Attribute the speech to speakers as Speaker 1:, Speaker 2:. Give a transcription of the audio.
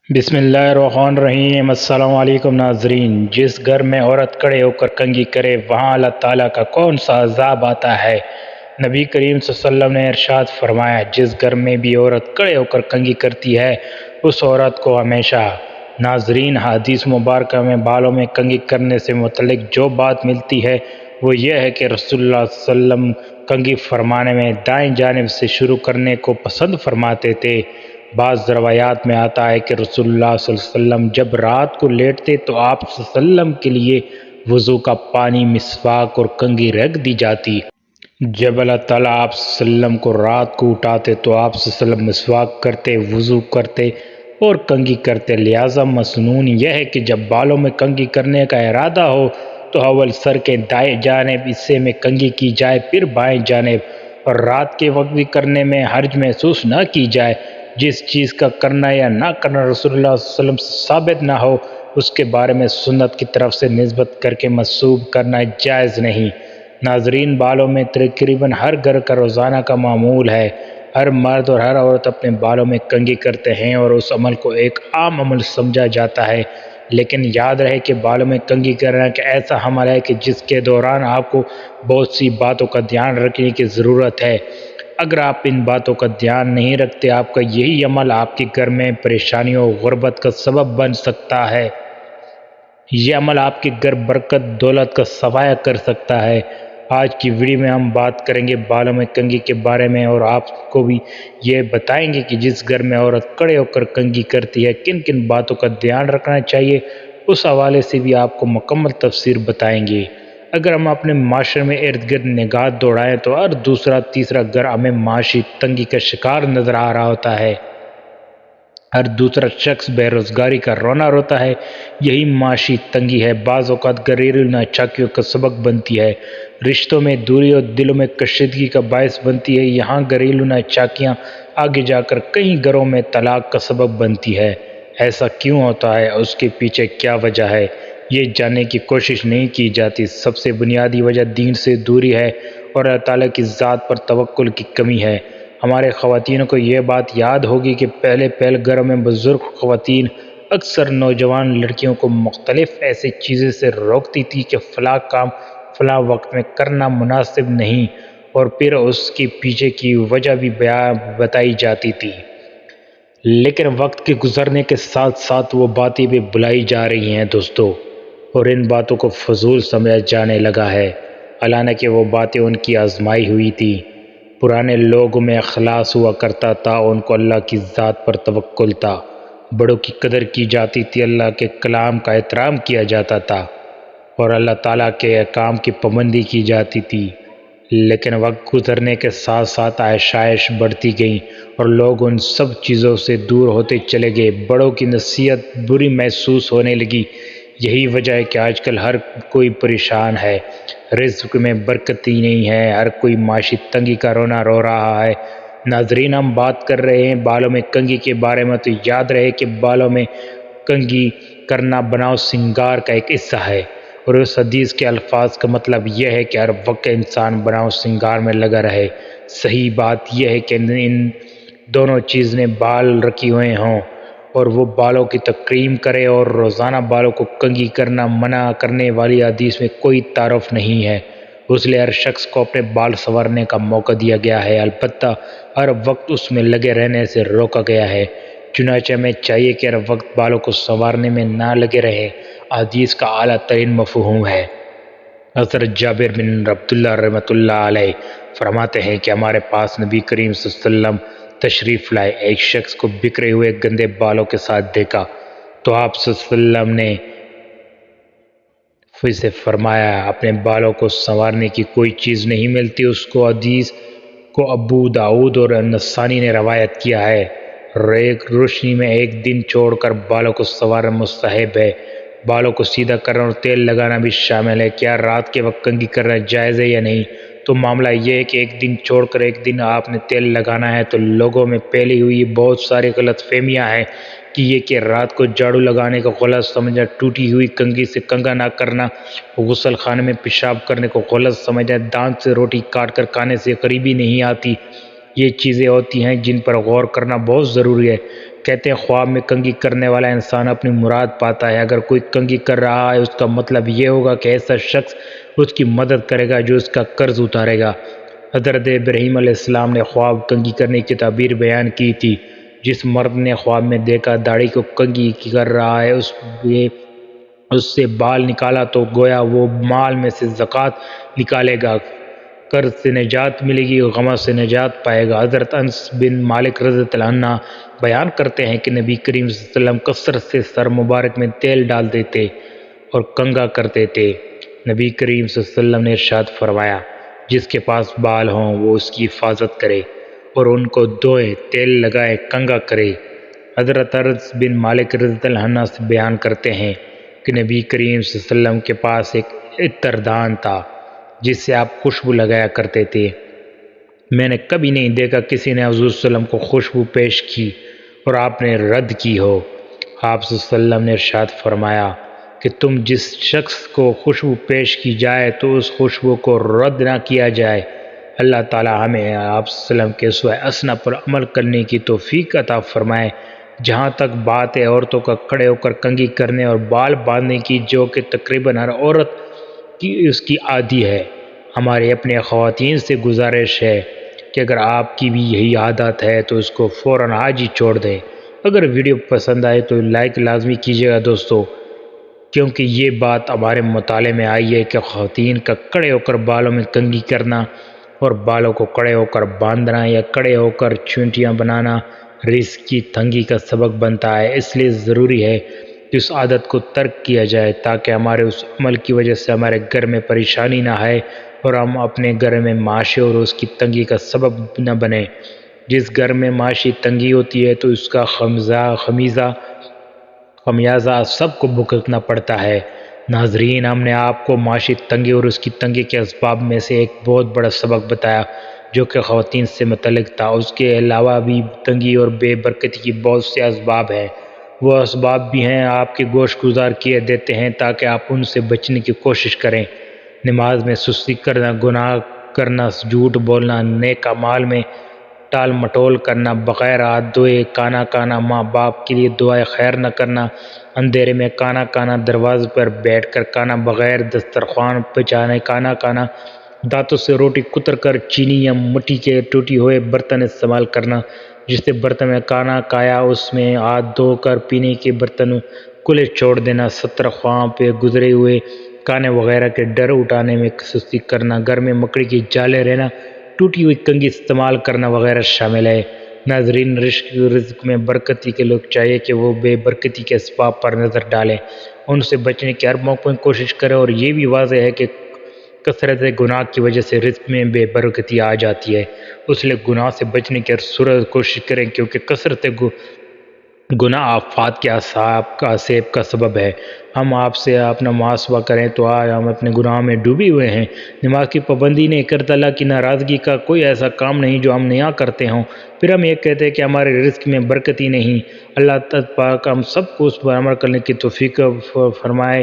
Speaker 1: بسم اللہ الرحمن الرحیم۔ السلام علیکم ناظرین۔ جس گھر میں عورت کھڑے ہو کر کنگھی کرے وہاں اللہ تعالیٰ کا کون سا عذاب آتا ہے؟ نبی کریم صلی اللہ علیہ وسلم نے ارشاد فرمایا، جس گھر میں بھی عورت کھڑے ہو کر کنگھی کرتی ہے اس عورت کو ہمیشہ۔ ناظرین، حدیث مبارکہ میں بالوں میں کنگھی کرنے سے متعلق جو بات ملتی ہے وہ یہ ہے کہ رسول اللہ صلی اللہ علیہ وسلم کنگھی فرمانے میں دائیں جانب سے شروع کرنے کو پسند فرماتے تھے۔ بعض روایات میں آتا ہے کہ رسول اللہ صلی اللہ علیہ وسلم جب رات کو لیٹتے تو آپ صلی اللہ علیہ وسلم کے لیے وضو کا پانی، مسواک اور کنگھی رکھ دی جاتی۔ جب اللہ تعالیٰ آپ صلی اللہ علیہ وسلم کو رات کو اٹھاتے تو آپ صلی اللہ علیہ وسلم مسواک کرتے، وضو کرتے اور کنگھی کرتے۔ لہٰذا مسنون یہ ہے کہ جب بالوں میں کنگھی کرنے کا ارادہ ہو تو اول سر کے دائیں جانب حصے میں کنگھی کی جائے، پھر بائیں جانب، اور رات کے وقت بھی کرنے میں حرج محسوس نہ کی جائے۔ جس چیز کا کرنا یا نہ کرنا رسول اللہ صلی اللہ علیہ وسلم سے ثابت نہ ہو اس کے بارے میں سنت کی طرف سے نسبت کر کے منسوب کرنا جائز نہیں۔ ناظرین، بالوں میں تقریباً ہر گھر کا روزانہ کا معمول ہے۔ ہر مرد اور ہر عورت اپنے بالوں میں کنگھی کرتے ہیں اور اس عمل کو ایک عام عمل سمجھا جاتا ہے، لیکن یاد رہے کہ بالوں میں کنگھی کرنا ایک ایسا عمل ہے کہ جس کے دوران آپ کو بہت سی باتوں کا دھیان رکھنے کی ضرورت ہے۔ اگر آپ ان باتوں کا دھیان نہیں رکھتے آپ کا یہی عمل آپ کے گھر میں پریشانیوں اور غربت کا سبب بن سکتا ہے۔ یہ عمل آپ کے گھر برکت دولت کا سفایہ کر سکتا ہے۔ آج کی ویڈیو میں ہم بات کریں گے بالوں میں کنگھی کے بارے میں، اور آپ کو بھی یہ بتائیں گے کہ جس گھر میں عورت کھڑے ہو کر کنگھی کرتی ہے کن کن باتوں کا دھیان رکھنا چاہیے، اس حوالے سے بھی آپ کو مکمل تفسیر بتائیں گے۔ اگر ہم اپنے معاشرے میں ارد گرد نگاہ دوڑائیں تو ہر دوسرا تیسرا گھر ہمیں معاشی تنگی کا شکار نظر آ رہا ہوتا ہے۔ ہر دوسرا شخص بے روزگاری کا رونا روتا ہے۔ یہی معاشی تنگی ہے بعض اوقات گھریلو ناچاکیوں کا سبب بنتی ہے، رشتوں میں دوری اور دلوں میں کشیدگی کا باعث بنتی ہے۔ یہاں گھریلو ناچاکیاں آگے جا کر کئی گھروں میں طلاق کا سبب بنتی ہے۔ ایسا کیوں ہوتا ہے؟ اس کے پیچھے کیا وجہ ہے؟ یہ جاننے کی کوشش نہیں کی جاتی۔ سب سے بنیادی وجہ دین سے دوری ہے اور اللہ تعالیٰ کی ذات پر توکل کی کمی ہے۔ ہمارے خواتین کو یہ بات یاد ہوگی کہ پہلے گھروں میں بزرگ خواتین اکثر نوجوان لڑکیوں کو مختلف ایسی چیزیں سے روکتی تھی کہ فلاں کام فلاں وقت میں کرنا مناسب نہیں، اور پھر اس کے پیچھے کی وجہ بھی بتائی جاتی تھی۔ لیکن وقت کے گزرنے کے ساتھ ساتھ وہ باتیں بھی بھلائی جا رہی ہیں دوستو، اور ان باتوں کو فضول سمجھا جانے لگا ہے، حالانکہ وہ باتیں ان کی آزمائی ہوئی تھی۔ پرانے لوگوں میں اخلاص ہوا کرتا تھا، ان کو اللہ کی ذات پر توکل تھا، بڑوں کی قدر کی جاتی تھی، اللہ کے کلام کا احترام کیا جاتا تھا اور اللہ تعالیٰ کے احکام کی پابندی کی جاتی تھی۔ لیکن وقت گزرنے کے ساتھ ساتھ آشائش بڑھتی گئی اور لوگ ان سب چیزوں سے دور ہوتے چلے گئے۔ بڑوں کی نصیحت بری محسوس ہونے لگی۔ یہی وجہ ہے کہ آج کل ہر کوئی پریشان ہے، رزق میں برکت ہی نہیں ہے، ہر کوئی معاشی تنگی کا رونا رو رہا ہے۔ ناظرین، ہم بات کر رہے ہیں بالوں میں کنگھی کے بارے میں، تو یاد رہے کہ بالوں میں کنگھی کرنا بناؤ سنگار کا ایک حصہ ہے، اور اس حدیث کے الفاظ کا مطلب یہ ہے کہ ہر وقت انسان بناؤ سنگار میں لگا رہے۔ صحیح بات یہ ہے کہ ان دونوں چیز نے بال رکھی ہوئے ہوں اور وہ بالوں کی تکریم کرے، اور روزانہ بالوں کو کنگھی کرنا منع کرنے والی حدیث میں کوئی تعارف نہیں ہے۔ اس لیے ہر شخص کو اپنے بال سنوارنے کا موقع دیا گیا ہے، البتہ ہر وقت اس میں لگے رہنے سے روکا گیا ہے۔ چنانچہ ہمیں چاہیے کہ ہر وقت بالوں کو سنوارنے میں نہ لگے رہیں۔ حدیث کا اعلیٰ ترین مفہوم ہے۔ حضرت جابر بن عبداللہ رحمۃ اللہ علیہ فرماتے ہیں کہ ہمارے پاس نبی کریم صلی اللہ علیہ وسلم تشریف لائے، ایک شخص کو بکھرے ہوئے گندے بالوں کے ساتھ دیکھا تو آپ صلی اللہ علیہ وسلم نے سے فرمایا، اپنے بالوں کو سنوارنے کی کوئی چیز نہیں ملتی۔ اس کو حدیث کو ابو داؤد اور نسائی نے روایت کیا ہے۔ روشنی میں ایک دن چھوڑ کر بالوں کو سنوارنا مستحب ہے۔ بالوں کو سیدھا کرنا اور تیل لگانا بھی شامل ہے۔ کیا رات کے وقت کنگھی کرنا جائز ہے یا نہیں؟ تو معاملہ یہ ہے کہ ایک دن چھوڑ کر ایک دن آپ نے تیل لگانا ہے، تو لوگوں میں پھیلی ہوئی بہت ساری غلط فہمیاں ہیں کہ رات کو جھاڑو لگانے کو غلط سمجھنا، ٹوٹی ہوئی کنگھی سے کنگھا نہ کرنا، غسل خانے میں پیشاب کرنے کو غلط سمجھنا، دانت سے روٹی کاٹ کر کھانے سے قریبی نہیں آتی۔ یہ چیزیں ہوتی ہیں جن پر غور کرنا بہت ضروری ہے۔ کہتے ہیں خواب میں کنگھی کرنے والا انسان اپنی مراد پاتا ہے۔ اگر کوئی کنگھی کر رہا ہے اس کا مطلب یہ ہوگا کہ ایسا شخص اس کی مدد کرے گا جو اس کا قرض اتارے گا۔ حضرت ابراہیم علیہ السلام نے خواب کنگھی کرنے کی تعبیر بیان کی تھی۔ جس مرد نے خواب میں دیکھا داڑھی کو کنگھی کر رہا ہے اس سے بال نکالا تو گویا وہ مال میں سے زکوٰۃ نکالے گا، قرض سے نجات ملے گی، غم سے نجات پائے گا۔ حضرت انس بن مالک رضی اللہ عنہ بیان کرتے ہیں کہ نبی کریم صلی اللہ علیہ وسلم کثرت سے سر مبارک میں تیل ڈال دیتے اور کنگھا کرتے تھے۔ نبی کریم صلی اللہ علیہ وسلم نے ارشاد فرمایا، جس کے پاس بال ہوں وہ اس کی حفاظت کرے اور ان کو دھوئے، تیل لگائے، کنگھا کرے۔ حضرت انس بن مالک رضی اللہ عنہ سے بیان کرتے ہیں کہ نبی کریم صلی اللہ علیہ وسلم کے پاس ایک عطر دان تھا جس سے آپ خوشبو لگایا کرتے تھے۔ میں نے کبھی نہیں دیکھا کسی نے حضور صلی اللہ علیہ وسلم کو خوشبو پیش کی اور آپ نے رد کی ہو۔ آپ صلی اللہ علیہ وسلم نے ارشاد فرمایا کہ تم جس شخص کو خوشبو پیش کی جائے تو اس خوشبو کو رد نہ کیا جائے۔ اللہ تعالی ہمیں آپ صلی اللہ علیہ وسلم کے اسوہ حسنہ پر عمل کرنے کی توفیق عطا فرمائے۔ جہاں تک بات ہے عورتوں کا کھڑے ہو کر کنگھی کرنے اور بال باندھنے کی، جو کہ تقریباً ہر عورت کی اس کی عادی ہے، ہماری اپنے خواتین سے گزارش ہے کہ اگر آپ کی بھی یہی عادت ہے تو اس کو فوراً آج ہی چھوڑ دیں۔ اگر ویڈیو پسند آئے تو لائک لازمی کیجیے گا دوستو، کیونکہ یہ بات ہمارے مطالعے میں آئی ہے کہ خواتین کا کھڑے ہو کر بالوں میں کنگھی کرنا اور بالوں کو کھڑے ہو کر باندھنا یا کھڑے ہو کر چونٹیاں بنانا رزق کی تنگی کا سبب بنتا ہے۔ اس لیے ضروری ہے کہ اس عادت کو ترک کیا جائے تاکہ ہمارے اس عمل کی وجہ سے ہمارے گھر میں پریشانی نہ آئے اور ہم اپنے گھر میں معاشی اور اس کی تنگی کا سبب نہ بنے۔ جس گھر میں معاشی تنگی ہوتی ہے تو اس کا خمیازہ سب کو بھگتنا پڑتا ہے۔ ناظرین، ہم نے آپ کو معاشی تنگی اور اس کی تنگی کے اسباب میں سے ایک بہت بڑا سبق بتایا جو کہ خواتین سے متعلق تھا۔ اس کے علاوہ بھی تنگی اور بے برکتی کی بہت سے اسباب ہیں۔ وہ اسباب بھی ہیں آپ کے گوش گزار کیے دیتے ہیں تاکہ آپ ان سے بچنے کی کوشش کریں۔ نماز میں سستی کرنا، گناہ کرنا، جھوٹ بولنا، نیک اعمال میں ٹال مٹول کرنا، بغیر ہاتھ دھوئے کھانا کھانا، ماں باپ کے لیے دعائے خیر نہ کرنا، اندھیرے میں کھانا کھانا، دروازے پر بیٹھ کر کھانا، بغیر دسترخوان بچھانے کھانا کھانا، دانتوں سے روٹی کتر کر چینی یا مٹی کے ٹوٹے ہوئے برتن استعمال کرنا، جس سے برتن میں کھانا کھایا اس میں ہاتھ دھو کر پینے کے برتن کھلے چھوڑ دینا، دسترخوان پہ گزرے ہوئے کھانے وغیرہ کے ڈر اٹھانے میں سستی کرنا، گھر میں مکڑی کی جالیں رہنا، ٹوٹی ہوئی کنگھی استعمال کرنا وغیرہ شامل ہے۔ ناظرین، رزق میں برکتی کے لوگ چاہیے کہ وہ بے برکتی کے اسباب پر نظر ڈالیں، ان سے بچنے کی ہر موقع میں کوشش کریں، اور یہ بھی واضح ہے کہ کثرت گناہ کی وجہ سے رزق میں بے برکتی آ جاتی ہے۔ اس لیے گناہ سے بچنے کی ہر صورت کوشش کریں، کیونکہ کثرت گناہ آفات کے آسیب کا سبب ہے۔ ہم آپ سے اپنا محاسبہ کریں تو آج ہم اپنے گناہ میں ڈوبے ہوئے ہیں۔ نماز کی پابندی نہیں کرتے، اللہ کی ناراضگی کا کوئی ایسا کام نہیں جو ہم نہ کرتے ہوں، پھر ہم یہ کہتے ہیں کہ ہمارے رزق میں برکتی نہیں۔ اللہ پاک ہم سب کو اس پر عمل کرنے کی توفیق فرمائے۔